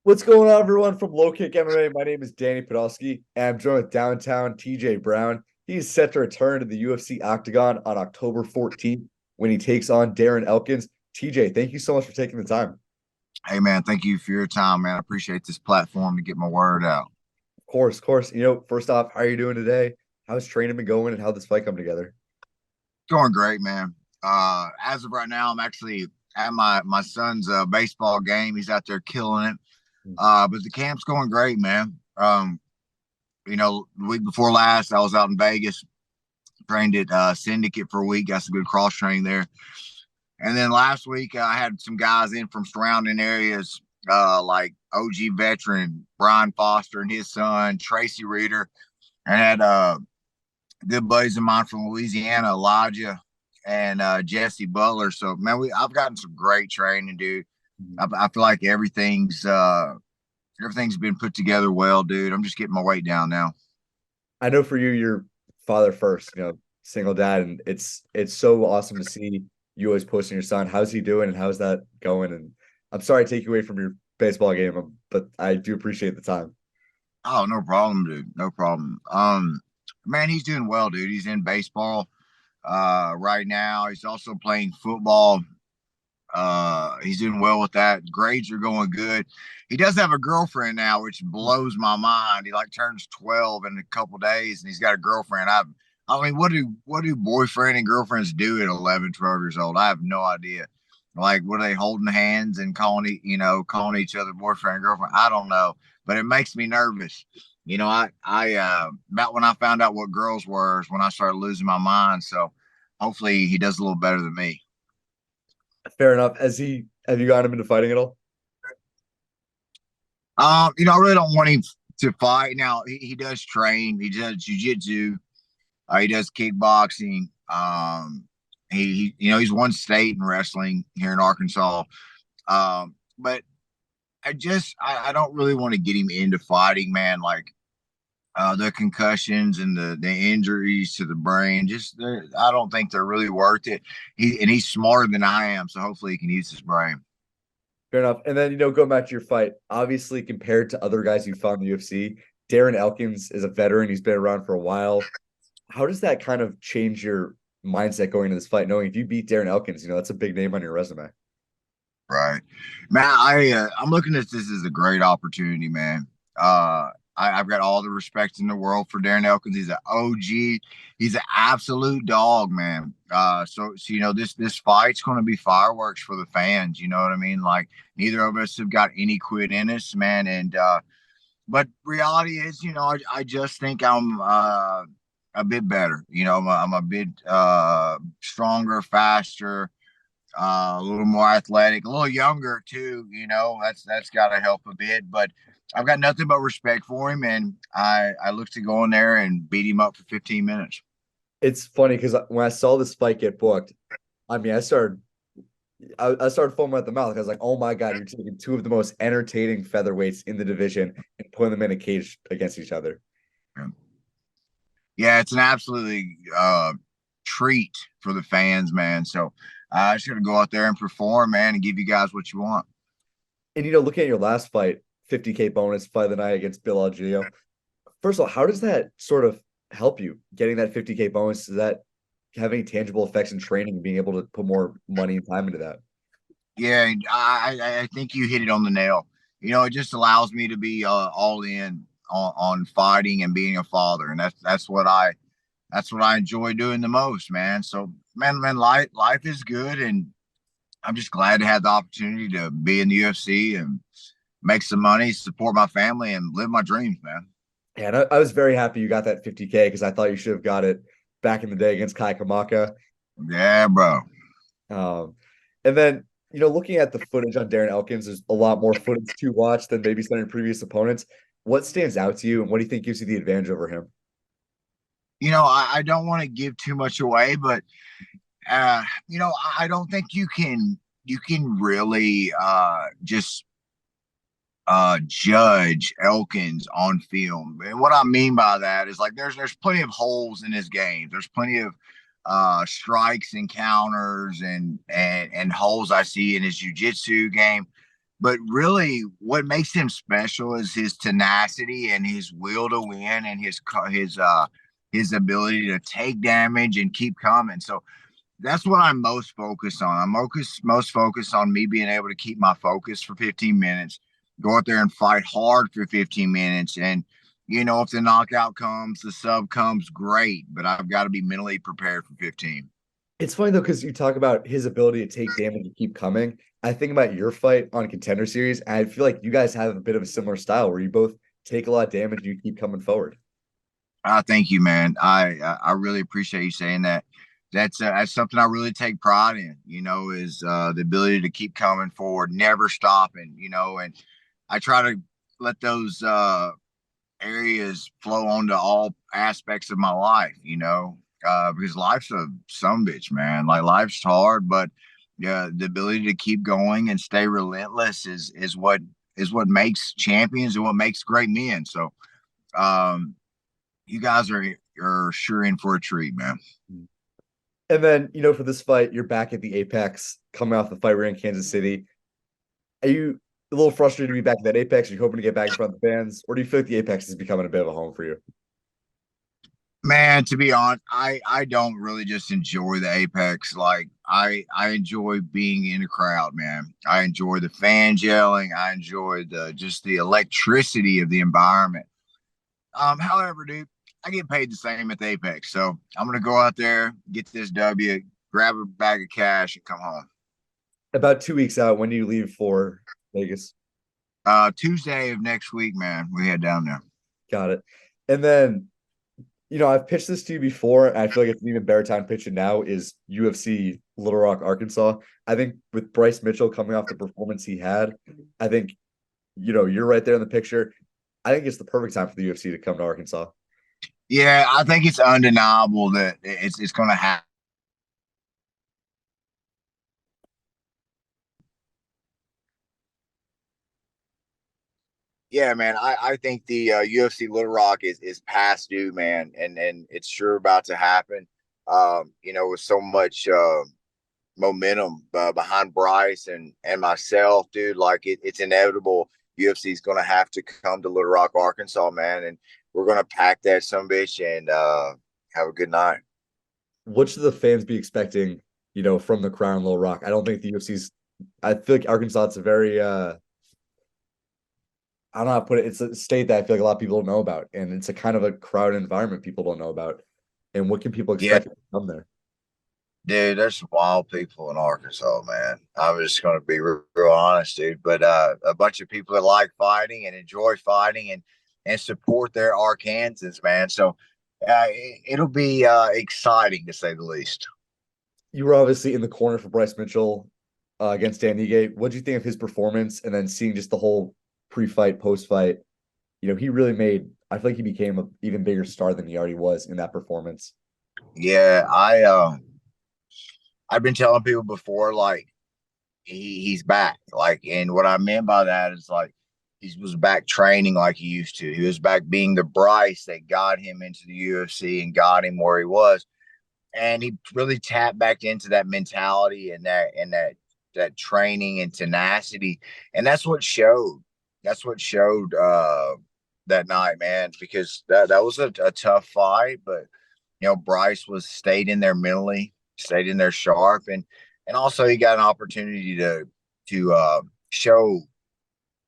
What's going on, everyone from LowKick MMA? My name is Danny Podolsky, and I'm joined with Downtown TJ Brown. He's set to return to the UFC Octagon on October 14th when he takes on Darren Elkins. TJ, thank you so much for taking the time. Hey man, thank you for your time, man. I appreciate this platform to get my word out. Of course, of course. First off, how are you doing today? How's training been going and how this fight come together? Going great, man. As of right now, I'm actually at my son's baseball game. He's out there killing it. But the camp's going great, man. The week before last, I was out in Vegas, trained at Syndicate for a week, got some good cross training there. And then last week, I had some guys in from surrounding areas, like OG veteran Brian Foster and his son Tracy Reeder, and had good buddies of mine from Louisiana, Elijah and Jesse Butler. So man, I've gotten some great training, dude. I feel like everything's been put together well, dude. I'm just getting my weight down now. I know for you, you're father first, single dad, and it's so awesome to see you always posting your son. How's he doing and how's that going? And I'm sorry to take you away from your baseball game, but I do appreciate the time. Oh, no problem, dude. No problem. Man, he's doing well, dude. He's in baseball right now. He's also playing football. He's doing well with that. Grades are going good. He does have a girlfriend now, which blows my mind. He like turns 12 in a couple days and he's got a girlfriend. I mean, what do boyfriend and girlfriends do at 11, 12 years old? I have no idea. Like, what are they holding hands and calling each other boyfriend and girlfriend? I don't know, but it makes me nervous. About when I found out what girls were is when I started losing my mind. So hopefully he does a little better than me. Fair enough. Have you gotten him into fighting at all? I really don't want him to fight. Now he does train. He does jujitsu. He does kickboxing. He's won state in wrestling here in Arkansas. But I don't really want to get him into fighting, man. Like the concussions and the injuries to the brain, I don't think they're really worth it. He's smarter than I am, so hopefully he can use his brain. Fair enough. And then, going back to your fight, obviously compared to other guys you fought in the UFC, Darren Elkins is a veteran. He's been around for a while. How does that kind of change your mindset going into this fight, knowing if you beat Darren Elkins, that's a big name on your resume? Right, man. I'm looking at this as a great opportunity, man. I've got all the respect in the world for Darren Elkins. He's an OG. He's an absolute dog, man. So this fight's going to be fireworks for the fans. You know what I mean? Like neither of us have got any quit in us, man. And but reality is, I just think I'm a bit better. I'm a bit stronger, faster, a little more athletic, a little younger too. That's got to help a bit. But I've got nothing but respect for him, and I look to go in there and beat him up for 15 minutes. It's funny because when I saw this fight get booked, I mean, I started foaming at the mouth. I was like, "Oh my God, you're taking two of the most entertaining featherweights in the division and putting them in a cage against each other." Yeah, it's an absolutely treat for the fans, man. So I just got to go out there and perform, man, and give you guys what you want. And looking at your last fight, 50K bonus fight of the night against Bill Algeo. First of all, how does that sort of help you getting that 50K bonus? Does that have any tangible effects in training and being able to put more money and time into that? Yeah, I think you hit it on the nail. It just allows me to be all in on fighting and being a father, and that's what I enjoy doing the most, man. So, man, life is good, and I'm just glad to have the opportunity to be in the UFC and make some money, support my family, and live my dreams, man. And I was very happy you got that 50K because I thought you should have got it back in the day against Kai Kamaka. Yeah, bro. Um, and then, looking at the footage on Darren Elkins, there's a lot more footage to watch than maybe some of your previous opponents. What stands out to you, and what do you think gives you the advantage over him? I don't want to give too much away, but I don't think you can really just judge Elkins on film. And what I mean by that is like there's plenty of holes in his game. There's plenty of strikes and counters and holes I see in his jiu-jitsu game. But really, what makes him special is his tenacity and his will to win, and his ability to take damage and keep coming. So that's what I'm most focused on. Most focused on me being able to keep my focus for 15 minutes, go out there and fight hard for 15 minutes. And, if the knockout comes, the sub comes, great. But I've got to be mentally prepared for 15. It's funny though, because you talk about his ability to take damage and keep coming. I think about your fight on Contender Series, and I feel like you guys have a bit of a similar style where you both take a lot of damage and you keep coming forward. Thank you, man. I really appreciate you saying that. That's something I really take pride in. Is the ability to keep coming forward, never stopping. And I try to let those areas flow onto all aspects of my life. Because life's a sumbitch, man. Like life's hard, but yeah, the ability to keep going and stay relentless is what makes champions and what makes great men. So, um, you guys are sure in for a treat, man. And then, for this fight, you're back at the Apex, coming off the fight we're in Kansas City. Are you a little frustrated to be back at that Apex? Are you hoping to get back in front of the fans? Or do you feel like the Apex is becoming a bit of a home for you? Man, to be honest, I don't really just enjoy the Apex. Like I enjoy being in a crowd, man. I enjoy the fans yelling. I enjoy the electricity of the environment. However, dude, I get paid the same at the Apex, so I'm gonna go out there, get this W, grab a bag of cash, and come home. About 2 weeks out, when do you leave for Vegas? Tuesday of next week, man, we head down there. Got it. And then, I've pitched this to you before, and I feel like it's an even better time pitching now is UFC Little Rock, Arkansas. I think with Bryce Mitchell coming off the performance he had, I think, you're right there in the picture. I think it's the perfect time for the UFC to come to Arkansas. Yeah, I think it's undeniable that it's going to happen. Yeah, man, I think the UFC Little Rock is past due, man, and it's sure about to happen. With so much momentum behind Bryce and myself, dude, like it's inevitable. UFC is going to have to come to Little Rock, Arkansas, man, and we're going to pack that some bitch and have a good night. What should the fans be expecting, from the Crown Little Rock? I don't think the UFC's. I feel like Arkansas. It's a very I don't know how to put it. It's a state that I feel like a lot of people don't know about, and it's a kind of a crowded environment people don't know about. And what can people Yeah, expect to come there? dude, there's some wild people in Arkansas, man. I'm just going to be real honest, dude. But a bunch of people that like fighting and enjoy fighting and support their Arkansans, man. So it'll be exciting to say the least. You were obviously in the corner for Bryce Mitchell against Dan Ige. What do you think of his performance? And then seeing just the whole pre-fight, post-fight, he really made. I feel like he became an even bigger star than he already was in that performance. Yeah, I've been telling people before, like he's back. Like, and what I meant by that is like he was back training like he used to. He was back being the Bryce that got him into the UFC and got him where he was. And he really tapped back into that mentality and that training and tenacity. And that's what showed. That's what showed that night, man, because that was a tough fight, but Bryce was stayed in there mentally, stayed in there sharp, and also he got an opportunity to show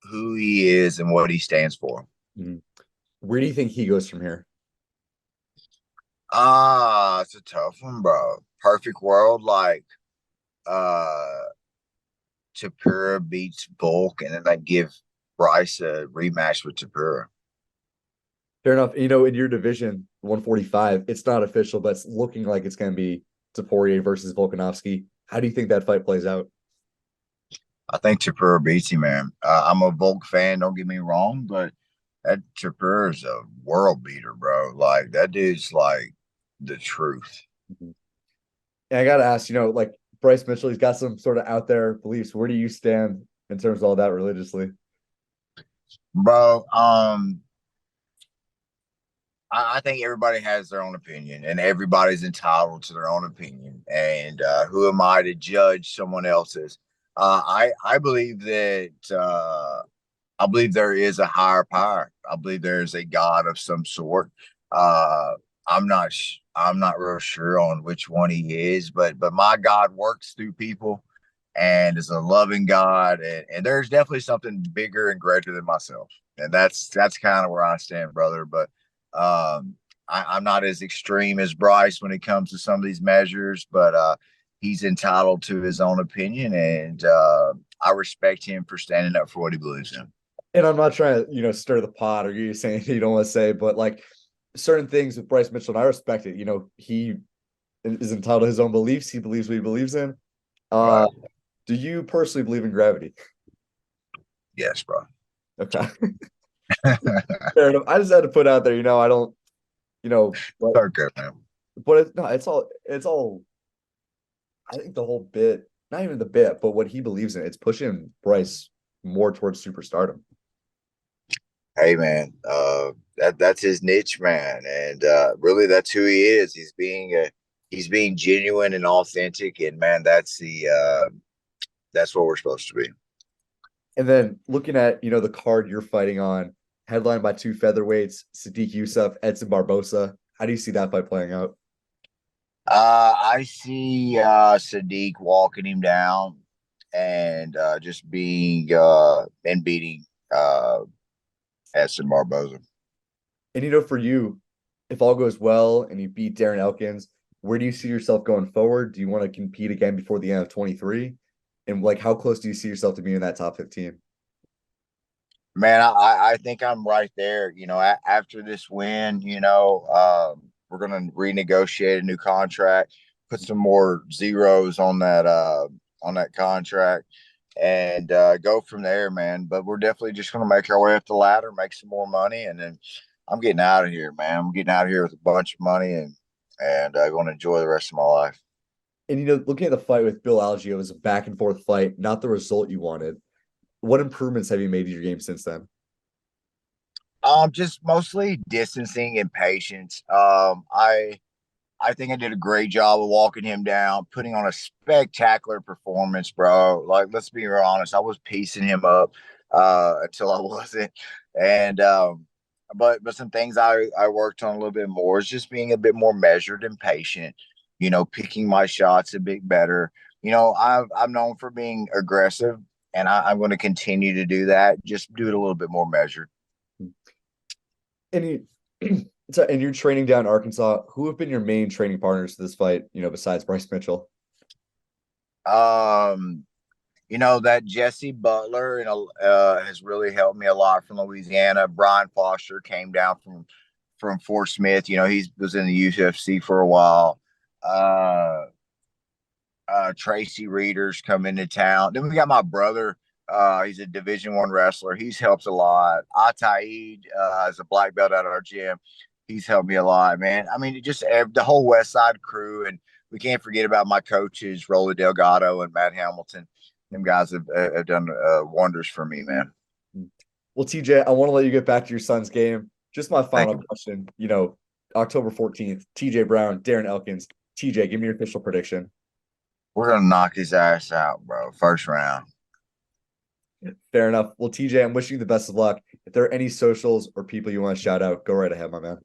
who he is and what he stands for. Mhm. Where do you think he goes from here? It's a tough one, bro. Perfect world, like uh Tapura beats Volk, and then they give Bryce a rematch with Tapura. Fair enough. In your division, 145, it's not official, but it's looking like it's going to be Taporia versus Volkanovski. How do you think that fight plays out? I think Tapura beats him, man. I'm a Volk fan, don't get me wrong, but that Tapura is a world beater, bro. Like that dude's like the truth. Mhm. And I got to ask, like Bryce Mitchell, he's got some sort of out there beliefs. Where do you stand in terms of all that religiously? Bro, I think everybody has their own opinion and everybody's entitled to their own opinion. And who am I to judge someone else's? I believe that I believe there is a higher power. I believe there is a God of some sort. Uh, I'm not real sure on which one he is, but my God works through people and is a loving God, and there's definitely something bigger and greater than myself, and that's kind of where I stand, brother. But I'm not as extreme as Bryce when it comes to some of these measures, but he's entitled to his own opinion, and I respect him for standing up for what he believes in. And I'm not trying to, stir the pot or you saying you don't want to say, but like certain things with Bryce Mitchell, and I respect it. He is entitled to his own beliefs. He believes what he believes in. Right. Do you personally believe in gravity? Yes, bro. Okay. Fair enough. I just had to put out there, I don't, but Okay, man. no, it's all I think the whole bit, not even the bit, but what he believes in, it's pushing Bryce more towards superstardom. Hey, man. That's his niche, man, and really, that's who he is. He's being genuine and authentic, and man, that's what we're supposed to be. And then looking at, the card you're fighting on, headlined by two featherweights, Sadiq Youssef, Edson Barbosa. How do you see that fight playing out? I see Sadiq walking him down and just being and beating uh, Edson Barboza. And for you, if all goes well and you beat Darren Elkins, where do you see yourself going forward? Do you want to compete again before the end of 23? And like, how close do you see yourself to being in that top 15? Man, I think I'm right there. After this win, we're gonna renegotiate a new contract, put some more zeros on that contract, and go from there, man. But we're definitely just gonna make our way up the ladder, make some more money, and then I'm getting out of here, man. I'm getting out of here with a bunch of money, and I want to enjoy the rest of my life. And looking at the fight with Bill Algeo, it was a back and forth fight, not the result you wanted. What improvements have you made to your game since then? Just mostly distancing and patience. I think I did a great job of walking him down, putting on a spectacular performance, bro. Like, let's be real honest, I was piecing him up until I wasn't. And but some things I worked on a little bit more is just being a bit more measured and patient. Picking my shots a bit better. I'm known for being aggressive, and I'm going to continue to do that. Just do it a little bit more measured. And and you're training down in Arkansas. Who have been your main training partners to this fight, besides Bryce Mitchell? Um, that Jesse Butler has really helped me a lot from Louisiana. Brian Foster came down from Fort Smith. He was in the UFC for a while. Tracy Reeders come into town. Then we got my brother. He's a Division I wrestler. He's helped a lot. Ataid is a black belt at our gym. He's helped me a lot, man. I mean, just the whole West Side crew, and we can't forget about my coaches, Rolly Delgado and Matt Hamilton. Them guys have done wonders for me, man. Well, TJ, I want to let you get back to your son's game. Just my final question. October 14th, TJ Brown, Darren Elkins. TJ, give me your official prediction. We're gonna knock his ass out, bro. First round. Fair enough. Well, TJ, I'm wishing you the best of luck. If there are any socials or people you want to shout out, go right ahead, my man.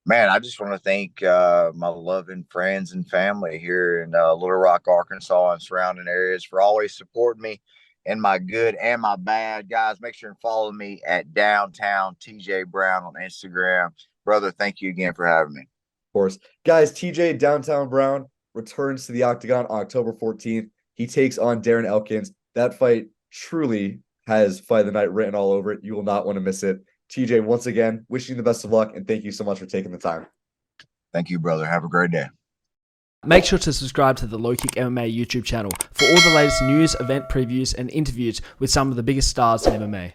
Man, I just want to thank my loving friends and family here in Little Rock, Arkansas, and surrounding areas for always supporting me in my good and my bad. Guys, make sure and follow me at Downtown TJ Brown on Instagram. Brother, thank you again for having me. Of course. Guys, TJ Downtown Brown returns to the Octagon October 14th. He takes on Darren Elkins. That fight truly has Fight of the Night written all over it. You will not want to miss it. TJ, once again, wishing you the best of luck, and thank you so much for taking the time. Thank you, brother. Have a great day. Make sure to subscribe to the LowKick MMA YouTube channel for all the latest news, event previews, and interviews with some of the biggest stars in MMA.